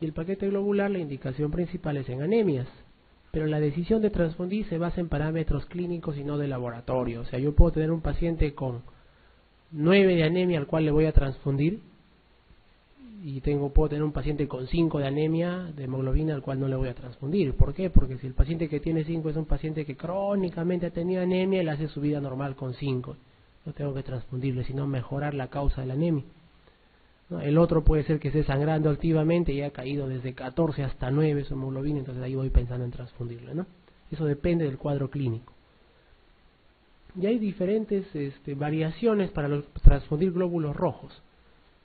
Y el paquete globular, la indicación principal es en anemias. Pero la decisión de transfundir se basa en parámetros clínicos y no de laboratorio. O sea, yo puedo tener un paciente con 9 de anemia al cual le voy a transfundir, y puedo tener un paciente con 5 de anemia de hemoglobina al cual no le voy a transfundir. ¿Por qué? Porque si el paciente que tiene 5 es un paciente que crónicamente ha tenido anemia, él hace su vida normal con 5. No tengo que transfundirle, sino mejorar la causa de la anemia, ¿no? El otro puede ser que esté sangrando activamente y ha caído desde 14 hasta 9 su hemoglobina, entonces ahí voy pensando en transfundirle, ¿no? Eso depende del cuadro clínico. Y hay diferentes variaciones para transfundir glóbulos rojos.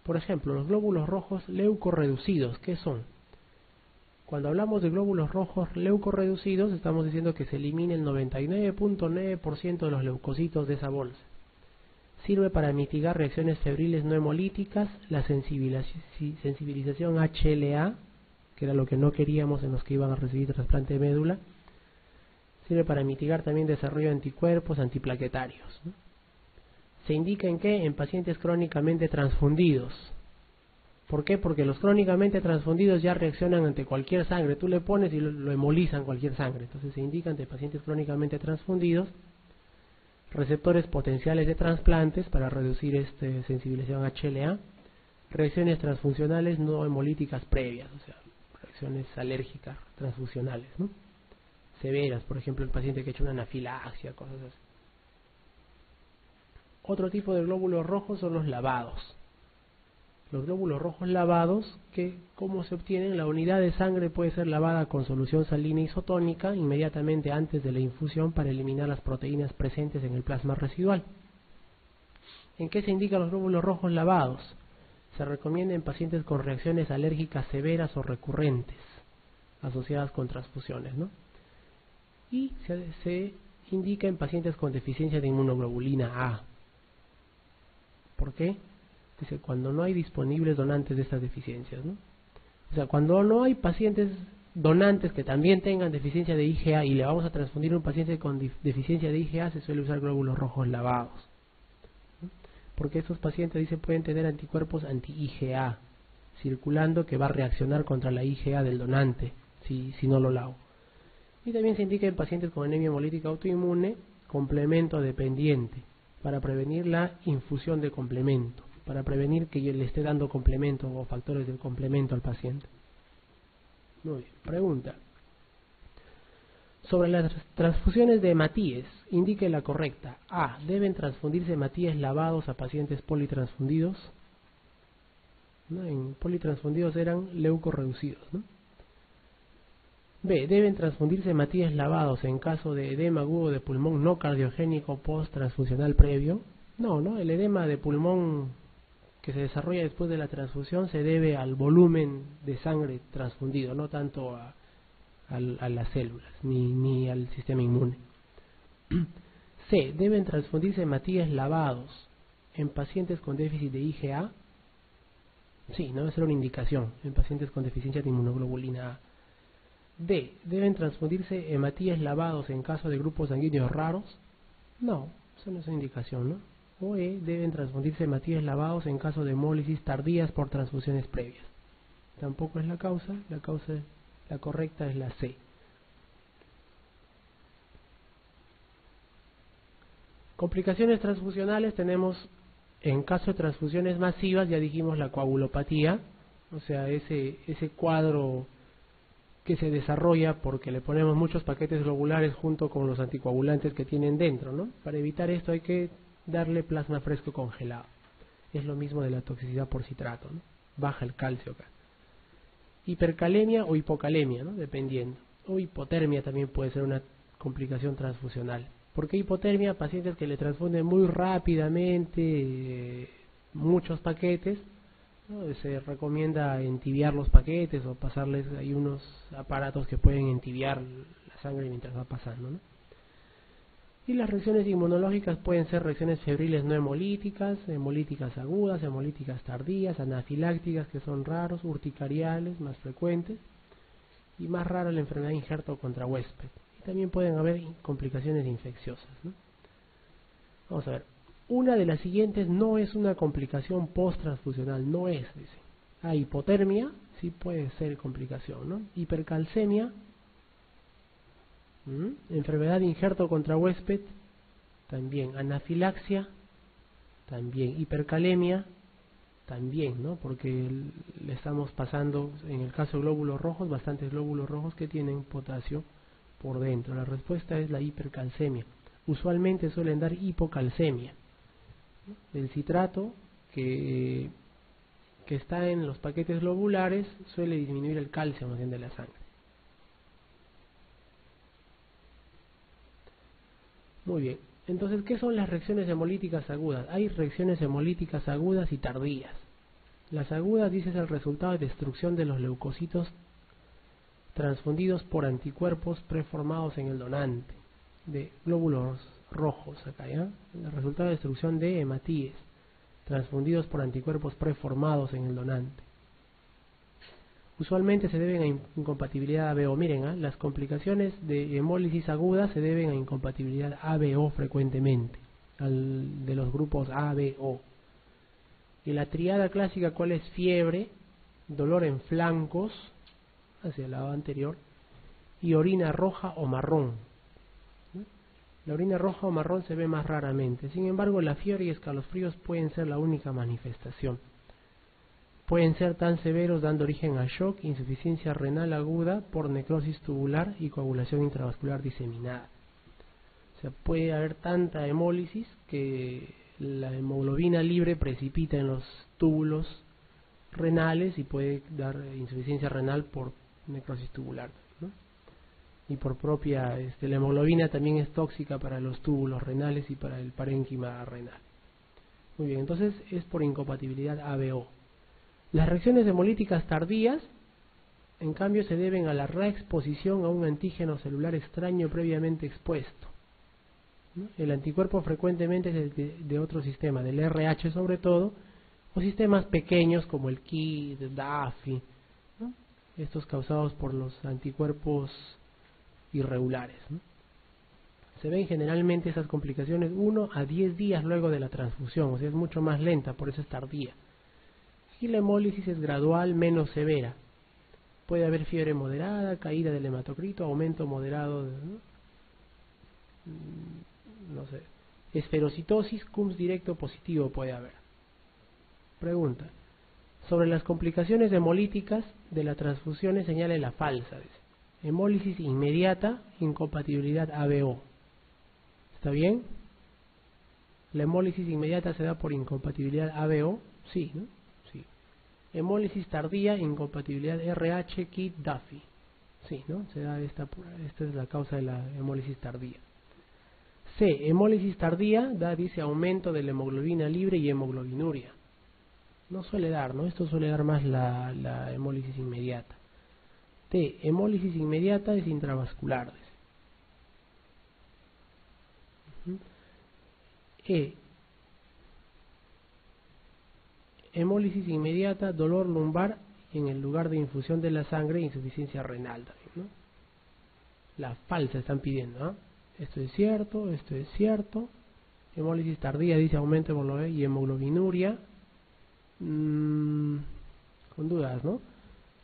Por ejemplo, los glóbulos rojos leucorreducidos, ¿qué son? Cuando hablamos de glóbulos rojos leucorreducidos, estamos diciendo que se elimina el 99.9% de los leucocitos de esa bolsa. Sirve para mitigar reacciones febriles no hemolíticas, la sensibilización HLA, que era lo que no queríamos en los que iban a recibir trasplante de médula. Sirve para mitigar también desarrollo de anticuerpos antiplaquetarios, ¿no? ¿Se indica en qué? En pacientes crónicamente transfundidos. ¿Por qué? Porque los crónicamente transfundidos ya reaccionan ante cualquier sangre. Tú le pones y lo hemolizan cualquier sangre. Entonces se indica ante pacientes crónicamente transfundidos. Receptores potenciales de trasplantes para reducir sensibilización HLA. Reacciones transfuncionales no hemolíticas previas, o sea, reacciones alérgicas transfusionales, ¿no? Severas, por ejemplo, el paciente que ha hecho una anafilaxia, cosas así. Otro tipo de glóbulos rojos son los lavados. Los glóbulos rojos lavados, ¿cómo se obtienen? La unidad de sangre puede ser lavada con solución salina isotónica inmediatamente antes de la infusión para eliminar las proteínas presentes en el plasma residual. ¿En qué se indican los glóbulos rojos lavados? Se recomienda en pacientes con reacciones alérgicas severas o recurrentes asociadas con transfusiones, ¿no? Y se indica en pacientes con deficiencia de inmunoglobulina A. ¿Por qué? Dice, cuando no hay disponibles donantes de estas deficiencias, ¿no? O sea, cuando no hay pacientes donantes que también tengan deficiencia de IgA y le vamos a transfundir a un paciente con deficiencia de IgA, se suele usar glóbulos rojos lavados, ¿no? Porque estos pacientes, dice, pueden tener anticuerpos anti-IgA circulando que va a reaccionar contra la IgA del donante si no lo lavo. Y también se indica en pacientes con anemia hemolítica autoinmune complemento dependiente, para prevenir la infusión de complemento, para prevenir que yo le esté dando complemento o factores del complemento al paciente. Muy bien, pregunta. Sobre las transfusiones de hematíes, indique la correcta. A. ¿Deben transfundirse hematíes lavados a pacientes politransfundidos? ¿No? En politransfundidos eran leucorreducidos, ¿no? B. ¿Deben transfundirse hematíes lavados en caso de edema agudo de pulmón no cardiogénico post-transfusional previo? No, ¿no? El edema de pulmón que se desarrolla después de la transfusión se debe al volumen de sangre transfundido, no tanto a las células ni al sistema inmune. C. ¿Deben transfundirse hematíes lavados en pacientes con déficit de IgA? Sí, no debe ser una indicación en pacientes con deficiencia de inmunoglobulina A. D. ¿Deben transfundirse hematíes lavados en caso de grupos sanguíneos raros? No, eso no es una indicación, ¿no? O E. ¿Deben transfundirse hematíes lavados en caso de hemólisis tardías por transfusiones previas? Tampoco es la causa, la correcta es la C. Complicaciones transfusionales tenemos, en caso de transfusiones masivas, ya dijimos la coagulopatía, o sea, ese cuadro que se desarrolla porque le ponemos muchos paquetes globulares junto con los anticoagulantes que tienen dentro, ¿no? Para evitar esto hay que darle plasma fresco congelado. Es lo mismo de la toxicidad por citrato, ¿no? Baja el calcio acá. Hipercalemia o hipocalemia, ¿no? Dependiendo. O hipotermia también puede ser una complicación transfusional. ¿Por qué hipotermia? Pacientes que le transfunden muy rápidamente muchos paquetes, ¿no? Se recomienda entibiar los paquetes o pasarles, hay unos aparatos que pueden entibiar la sangre mientras va pasando, ¿no? Y las reacciones inmunológicas pueden ser reacciones febriles no hemolíticas, hemolíticas agudas, hemolíticas tardías, anafilácticas, que son raros, urticariales, más frecuentes, y más rara la enfermedad injerto contra huésped. Y también pueden haber complicaciones infecciosas, ¿no? Vamos a ver. Una de las siguientes no es una complicación post-transfusional, no es, dice. Hay hipotermia, sí puede ser complicación, ¿no? Hipercalcemia, enfermedad de injerto contra huésped, también. Anafilaxia, también. Hipercalemia, también, ¿no? Porque le estamos pasando, en el caso de glóbulos rojos, bastantes glóbulos rojos que tienen potasio por dentro. La respuesta es la hipercalcemia. Usualmente suelen dar hipocalcemia. El citrato que está en los paquetes globulares suele disminuir el calcio más bien de la sangre. Muy bien. Entonces, ¿qué son las reacciones hemolíticas agudas? Hay reacciones hemolíticas agudas y tardías. Las agudas, dice, es el resultado de destrucción de los leucocitos transfundidos por anticuerpos preformados en el donante, de glóbulos rojos, acá ya, el resultado de destrucción de hematíes transfundidos por anticuerpos preformados en el donante. Usualmente se deben a incompatibilidad ABO. Miren, las complicaciones de hemólisis aguda se deben a incompatibilidad ABO frecuentemente, de los grupos ABO. Y la triada clásica, ¿cuál es? Fiebre, dolor en flancos, hacia el lado anterior, y orina roja o marrón. La orina roja o marrón se ve más raramente. Sin embargo, la fiebre y escalofríos pueden ser la única manifestación. Pueden ser tan severos dando origen a shock, insuficiencia renal aguda por necrosis tubular y coagulación intravascular diseminada. O sea, puede haber tanta hemólisis que la hemoglobina libre precipita en los túbulos renales y puede dar insuficiencia renal por necrosis tubular, ¿no? Y por propia, la hemoglobina también es tóxica para los túbulos renales y para el parénquima renal. Muy bien, entonces es por incompatibilidad ABO. Las reacciones hemolíticas tardías, en cambio, se deben a la reexposición a un antígeno celular extraño previamente expuesto, ¿no? El anticuerpo frecuentemente es de otro sistema, del RH sobre todo, o sistemas pequeños como el KIT, DAFI, ¿no? Estos causados por los anticuerpos irregulares, ¿no? Se ven generalmente esas complicaciones 1 a 10 días luego de la transfusión, o sea, es mucho más lenta, por eso es tardía. Y la hemólisis es gradual, menos severa. Puede haber fiebre moderada, caída del hematocrito, aumento moderado de, no sé, esferocitosis, CUMS directo positivo puede haber. Pregunta: sobre las complicaciones hemolíticas de las transfusiones señale la falsa. Dice: hemólisis inmediata, incompatibilidad ABO. ¿Está bien? ¿La hemólisis inmediata se da por incompatibilidad ABO? Sí, ¿no? Sí. Hemólisis tardía, incompatibilidad RH, KIT, DAFI. Sí, ¿no? Se da esta es la causa de la hemólisis tardía. C. Hemólisis tardía da, dice, aumento de la hemoglobina libre y hemoglobinuria. No suele dar, ¿no? Esto suele dar más la hemólisis inmediata. T. Hemólisis inmediata es intravascular. E. Hemólisis inmediata, dolor lumbar y en el lugar de infusión de la sangre, insuficiencia renal también, ¿no? La falsa están pidiendo, ¿no? Esto es cierto, esto es cierto. Hemólisis tardía, dice, aumento y hemoglobinuria. Con dudas, ¿no?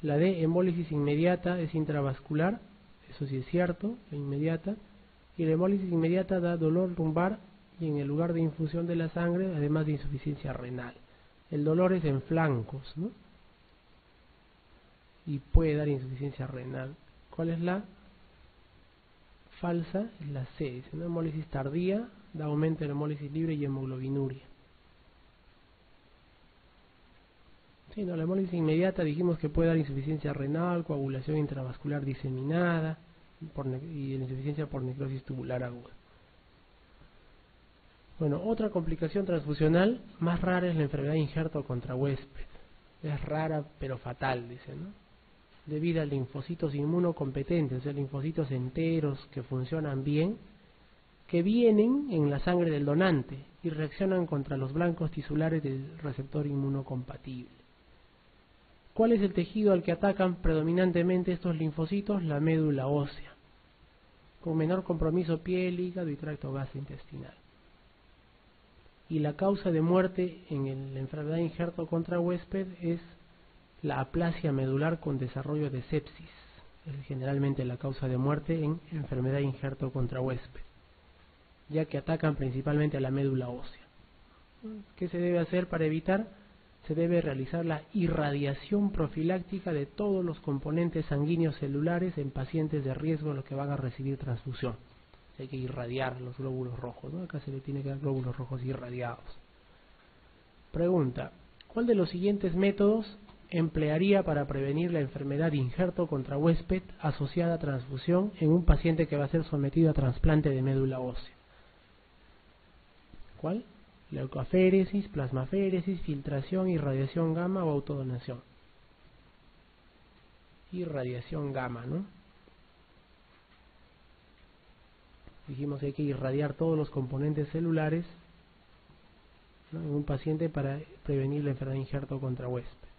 La D, hemólisis inmediata, es intravascular. Eso sí es cierto, la inmediata. Y la hemólisis inmediata da dolor lumbar y en el lugar de infusión de la sangre, además de insuficiencia renal. El dolor es en flancos, ¿no? Y puede dar insuficiencia renal. ¿Cuál es la falsa? Es la C. Dice, una hemólisis tardía da aumento de la hemólisis libre y hemoglobinuria. Sí, no, la hemólisis inmediata dijimos que puede dar insuficiencia renal, coagulación intravascular diseminada y insuficiencia por necrosis tubular aguda. Bueno, otra complicación transfusional más rara es la enfermedad de injerto contra huésped. Es rara pero fatal, dice, ¿no? Debido a linfocitos inmunocompetentes, o sea, linfocitos enteros que funcionan bien, que vienen en la sangre del donante y reaccionan contra los blancos tisulares del receptor inmunocompatible. ¿Cuál es el tejido al que atacan predominantemente estos linfocitos? La médula ósea, con menor compromiso piel, hígado y tracto gastrointestinal. Y la causa de muerte en la enfermedad de injerto contra huésped es la aplasia medular con desarrollo de sepsis, es generalmente la causa de muerte en enfermedad injerto contra huésped, ya que atacan principalmente a la médula ósea. ¿Qué se debe hacer para evitar? Se debe realizar la irradiación profiláctica de todos los componentes sanguíneos celulares en pacientes de riesgo, los que van a recibir transfusión. Hay que irradiar los glóbulos rojos, ¿no? Acá se le tiene que dar glóbulos rojos irradiados. Pregunta: ¿cuál de los siguientes métodos emplearía para prevenir la enfermedad de injerto contra huésped asociada a transfusión en un paciente que va a ser sometido a trasplante de médula ósea? ¿Cuál? Leucoféresis, plasmaféresis, filtración, irradiación gamma o autodonación. Irradiación gamma, ¿no? Dijimos que hay que irradiar todos los componentes celulares, ¿no?, en un paciente para prevenir la enfermedad de injerto contra huésped.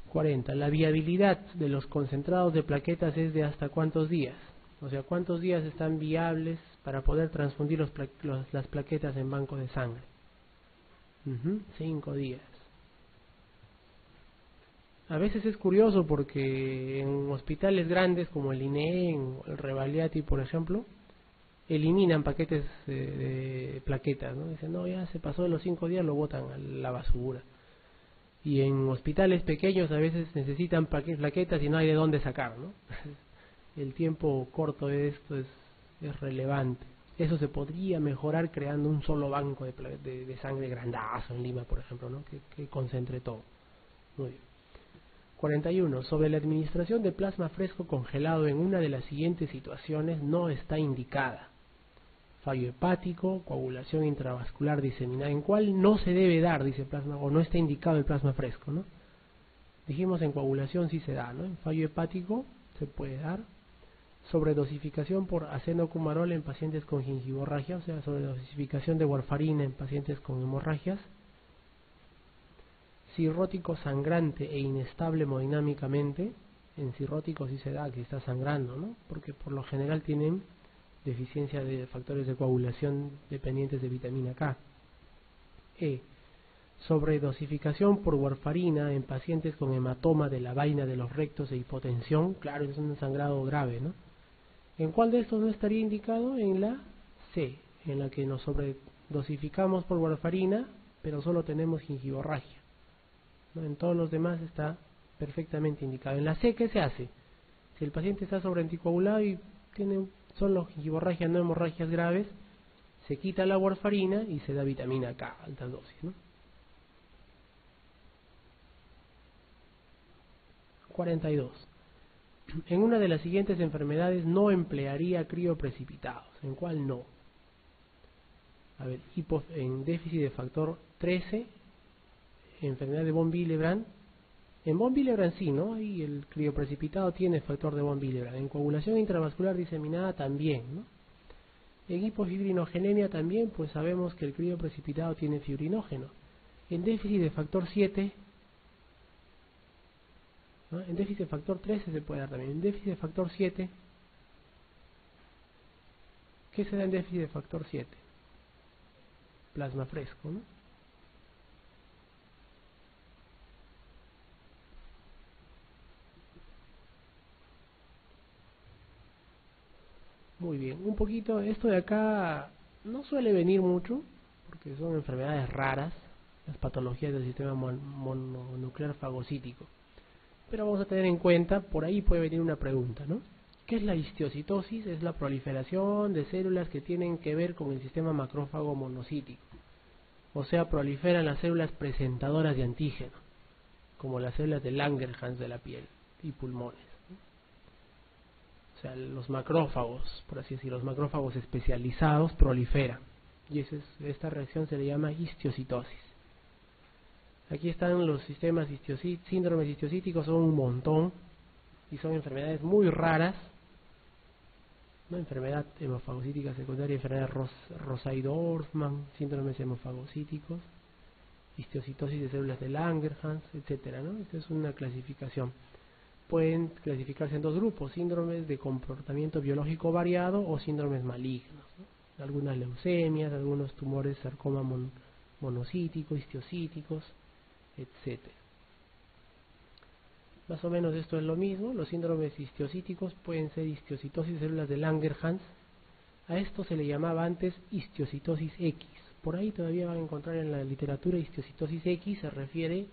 40. La viabilidad de los concentrados de plaquetas es de hasta cuántos días. O sea, ¿cuántos días están viables para poder transfundir las plaquetas en banco de sangre? 5 días. A veces es curioso porque en hospitales grandes como el INEM, el Revaliati, por ejemplo, eliminan paquetes de plaquetas, ¿no? Dicen, no, ya se pasó de los 5 días, lo botan a la basura. Y en hospitales pequeños a veces necesitan plaquetas y no hay de dónde sacar, ¿no? El tiempo corto de esto es relevante. Eso se podría mejorar creando un solo banco de sangre grandazo en Lima, por ejemplo, ¿no? Que concentre todo. Muy bien. 41. Sobre la administración de plasma fresco congelado en una de las siguientes situaciones no está indicada: fallo hepático, coagulación intravascular diseminada. ¿En cuál no se debe dar, dice plasma, o no está indicado el plasma fresco, ¿no? Dijimos en coagulación sí se da, ¿no? En fallo hepático se puede dar. Sobredosificación por acenocumarol en pacientes con gingivorragia, o sea, sobredosificación de warfarina en pacientes con hemorragias. Cirrótico sangrante e inestable hemodinámicamente. En cirrótico sí se da, que está sangrando, ¿no? Porque por lo general tienen deficiencia de factores de coagulación dependientes de vitamina K. Sobredosificación por warfarina en pacientes con hematoma de la vaina de los rectos e hipotensión. Claro, es un sangrado grave, ¿no? ¿En cuál de estos no estaría indicado? En la C, en la que nos sobredosificamos por warfarina, pero solo tenemos gingivorragia, ¿no? En todos los demás está perfectamente indicado. En la C, ¿qué se hace? Si el paciente está sobreanticoagulado y tiene solo gingivorragia, no hemorragias graves, se quita la warfarina y se da vitamina K, altas dosis, ¿no? 42. En una de las siguientes enfermedades no emplearía crioprecipitados. ¿En cuál no? A ver, en déficit de factor 13, enfermedad de von Willebrand. En von Willebrand sí, ¿no? Ahí el crioprecipitado tiene factor de von Willebrand. En coagulación intravascular diseminada también, ¿no? En hipofibrinogenemia también, pues sabemos que el crioprecipitado tiene fibrinógeno. En déficit de factor 7, ¿no? En déficit de factor 13 se puede dar también. En déficit de factor 7, ¿qué se da en déficit de factor 7? Plasma fresco, ¿no? Muy bien, un poquito, esto de acá no suele venir mucho, porque son enfermedades raras, las patologías del sistema mononuclear fagocítico. Pero vamos a tener en cuenta, por ahí puede venir una pregunta, ¿no? ¿Qué es la histiocytosis? Es la proliferación de células que tienen que ver con el sistema macrófago monocítico. O sea, proliferan las células presentadoras de antígeno, como las células de Langerhans de la piel y pulmones. O sea, los macrófagos, por así decirlo, los macrófagos especializados proliferan. Y esta reacción se le llama histiocytosis. Aquí están los sistemas síndromes histiocytíticos, son un montón y son enfermedades muy raras, ¿no? Enfermedad hemofagocítica secundaria, enfermedad Rosay-Dorfman, síndromes hemofagocíticos, histiocytosis de células de Langerhans, etcétera, ¿no? Esta es una clasificación. Pueden clasificarse en dos grupos: síndromes de comportamiento biológico variado o síndromes malignos, ¿no? Algunas leucemias, algunos tumores sarcoma monocíticos, histiocíticos, etcétera. Más o menos esto es lo mismo. Los síndromes histiocíticos pueden ser histiocitosis de células de Langerhans. A esto se le llamaba antes histiocitosis X. Por ahí todavía van a encontrar en la literatura histiocitosis X, se refiere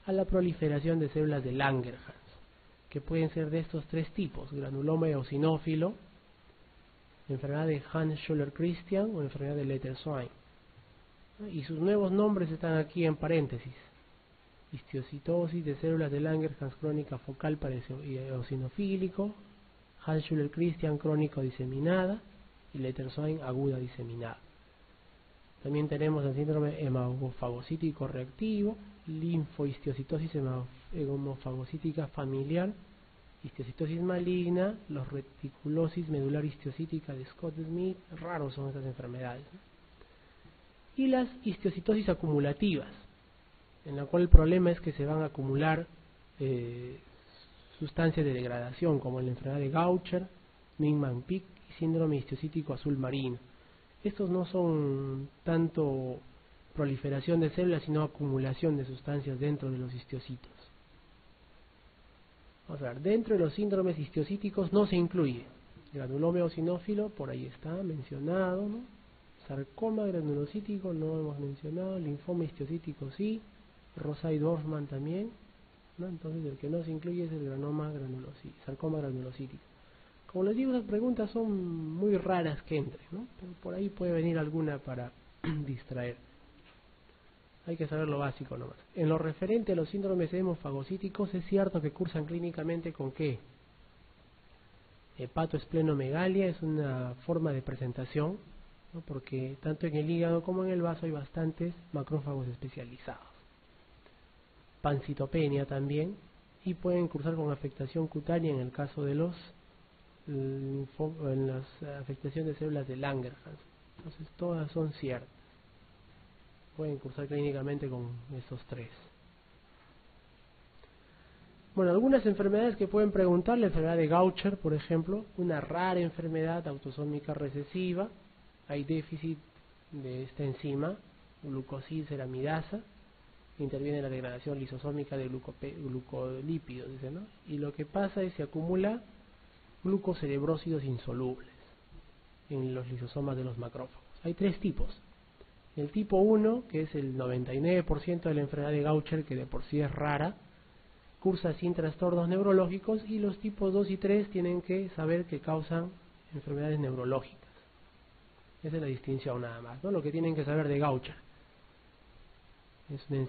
a la proliferación de células de Langerhans, que pueden ser de estos tres tipos: granuloma eosinófilo, enfermedad de Hans-Schüller-Christian o enfermedad de Letter-Swine. Y sus nuevos nombres están aquí en paréntesis: histiocitosis de células de Langerhans crónica focal para eosinofílico, Hans-Schüller-Christian crónico diseminada y Letter-Swine aguda diseminada. También tenemos el síndrome hemofagocítico reactivo, linfohistiocitosis hemofagocítica familiar, histiocitosis maligna, los reticulosis medular histiocítica de Scott-Smith. Raros son estas enfermedades, ¿no? Y las histiocitosis acumulativas, en la cual el problema es que se van a acumular sustancias de degradación, como la enfermedad de Gaucher, Niemann-Pick y síndrome histiocítico azul marino. Estos no son tanto proliferación de células, sino acumulación de sustancias dentro de los histiocitos. Vamos a ver, dentro de los síndromes histiocíticos no se incluye granuloma eosinófilo, por ahí está mencionado, ¿no? Sarcoma granulocítico no hemos mencionado, linfoma histiocítico sí, Rosai-Dorfman también, ¿no? Entonces el que no se incluye es el sarcoma granulocítico. Como les digo, las preguntas son muy raras que entren, ¿no? Pero por ahí puede venir alguna para distraer. Hay que saber lo básico nomás. En lo referente a los síndromes hemofagocíticos, es cierto que cursan clínicamente con ¿qué? Hepatoesplenomegalia es una forma de presentación, ¿no? Porque tanto en el hígado como en el vaso hay bastantes macrófagos especializados. Pancitopenia también, y pueden cursar con afectación cutánea en el caso de en las afectaciones de células de Langerhans. Entonces todas son ciertas. Pueden cursar clínicamente con estos tres. Bueno, algunas enfermedades que pueden preguntar: la enfermedad de Gaucher, por ejemplo, una rara enfermedad autosómica recesiva. Hay déficit de esta enzima, glucosilceramidasa, interviene en la degradación lisosómica de glucolípidos, dice, ¿no? Y lo que pasa es que se acumula glucocerebrósidos insolubles en los lisosomas de los macrófagos. Hay tres tipos. El tipo 1, que es el 99% de la enfermedad de Gaucher, que de por sí es rara, cursa sin trastornos neurológicos, y los tipos 2 y 3 tienen que saber que causan enfermedades neurológicas. Esa es la distinción nada más, ¿no? Lo que tienen que saber de Gaucher: es una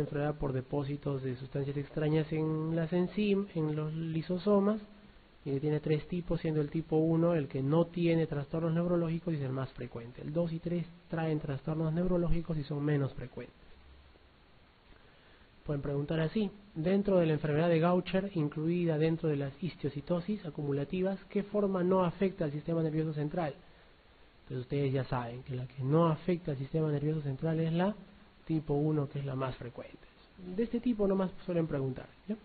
enfermedad por depósitos de sustancias extrañas en las enzimas, en los lisosomas, y que tiene tres tipos, siendo el tipo 1 el que no tiene trastornos neurológicos y es el más frecuente. El 2 y 3 traen trastornos neurológicos y son menos frecuentes. Pueden preguntar así: dentro de la enfermedad de Gaucher, incluida dentro de las histiocitosis acumulativas, ¿qué forma no afecta al sistema nervioso central? Entonces ustedes ya saben que la que no afecta al sistema nervioso central es la tipo 1, que es la más frecuente. De este tipo nomás suelen preguntar, ¿ya?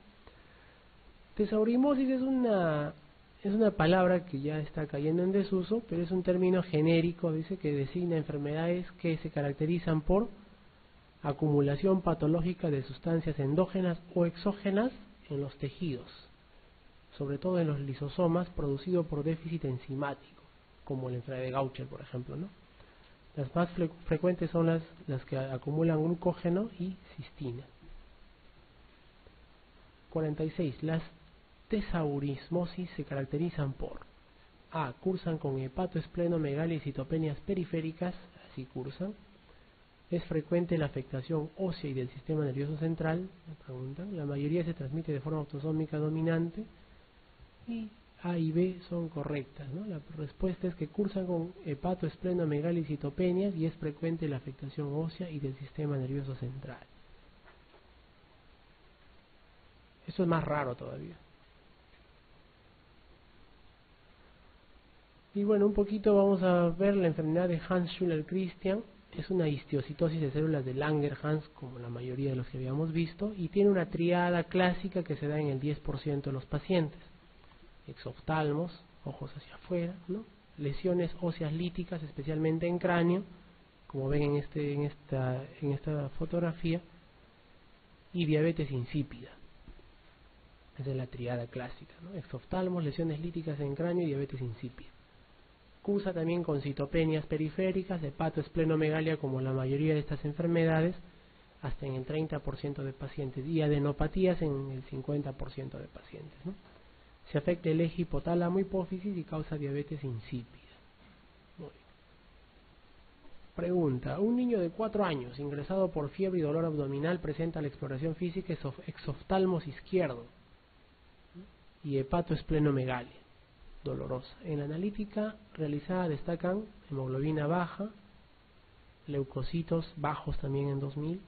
Tesaurimosis es una palabra que ya está cayendo en desuso, pero es un término genérico, dice, que designa enfermedades que se caracterizan por acumulación patológica de sustancias endógenas o exógenas en los tejidos, sobre todo en los lisosomas, producido por déficit enzimático, como la enfermedad de Gaucher, por ejemplo, ¿no? Las más frecuentes son las que acumulan glucógeno y cistina. 46. Las tesaurismosis se caracterizan por: A. Cursan con hepatoesplenomegalia y citopenias periféricas, así cursan. Es frecuente la afectación ósea y del sistema nervioso central, me preguntan. La mayoría se transmite de forma autosómica dominante, y A y B son correctas, ¿no? La respuesta es que cursan con hepatoesplenomegalia y citopenias, y es frecuente la afectación ósea y del sistema nervioso central. Eso es más raro todavía. Y bueno, un poquito vamos a ver la enfermedad de Hans-Schüller-Christian. Es una histiocitosis de células de Langerhans, como la mayoría de los que habíamos visto, y tiene una triada clásica que se da en el 10% de los pacientes: exoftalmos, ojos hacia afuera, ¿no? Lesiones óseas líticas, especialmente en cráneo, como ven en esta fotografía, y diabetes insípida. Esa es la triada clásica, ¿no? Exoftalmos, lesiones líticas en cráneo y diabetes insípida. Cursa también con citopenias periféricas, hepatoesplenomegalia, como la mayoría de estas enfermedades, hasta en el 30% de pacientes, y adenopatías en el 50% de pacientes, ¿no? Se afecta el eje hipotálamo hipófisis y causa diabetes insípida. Muy bien. Pregunta: un niño de 4 años ingresado por fiebre y dolor abdominal presenta la exploración física exoftalmos izquierdo y hepatoesplenomegalia dolorosa. En la analítica realizada destacan hemoglobina baja, leucocitos bajos también en 2000,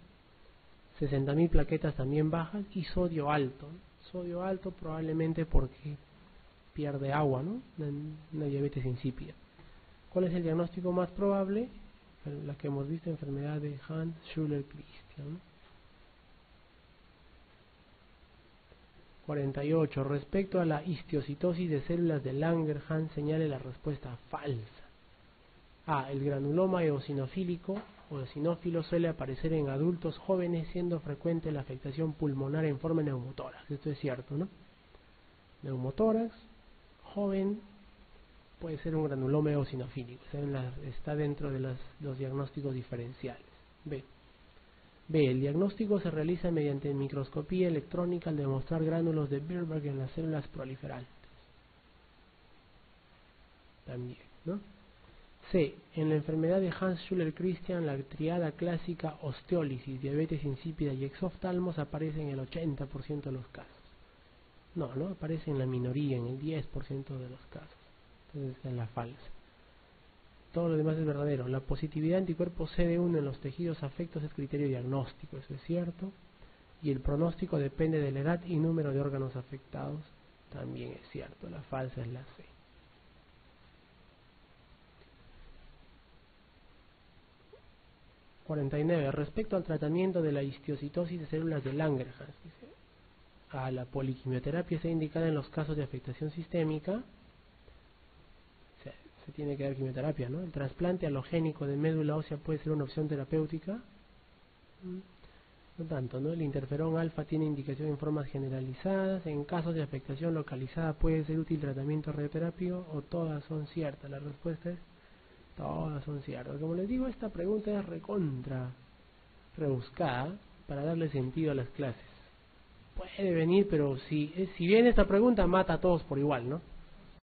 60.000 plaquetas también bajas y sodio alto. Sodio alto probablemente porque pierde agua, ¿no? Una diabetes insípida. ¿Cuál es el diagnóstico más probable? La que hemos visto, enfermedad de Hans-Schüller-Christian, ¿no? 48. Respecto a la histiocitosis de células de Langerhans, señale la respuesta falsa. A. El granuloma eosinofílico o eosinófilo suele aparecer en adultos jóvenes, siendo frecuente la afectación pulmonar en forma de neumotórax. Esto es cierto, ¿no? Neumotórax, joven, puede ser un granuloma eosinofílico. Está dentro de los diagnósticos diferenciales. B. El diagnóstico se realiza mediante microscopía electrónica al demostrar gránulos de Birberg en las células proliferantes. También, ¿no? C. En la enfermedad de Hans-Schüller-Christian, la triada clásica osteólisis, diabetes insípida y exoftalmos aparece en el 80% de los casos. No, aparece en la minoría, en el 10% de los casos. Entonces es la falsa. Todo lo demás es verdadero. La positividad de anticuerpos CD1 en los tejidos afectos es criterio diagnóstico, eso es cierto. Y el pronóstico depende de la edad y número de órganos afectados, también es cierto. La falsa es la C. 49. Respecto al tratamiento de la histiocitosis de células de Langerhans, dice, la poliquimioterapia se indicada en los casos de afectación sistémica. Se tiene que dar quimioterapia, ¿no? El trasplante halogénico de médula ósea puede ser una opción terapéutica. No tanto, ¿no? El interferón alfa tiene indicación en formas generalizadas. En casos de afectación localizada puede ser útil tratamiento radioterapio, o todas son ciertas. La respuesta es todas son ciertas. Como les digo, esta pregunta es recontra rebuscada para darle sentido a las clases. Puede venir, pero si viene esta pregunta, mata a todos por igual, ¿no?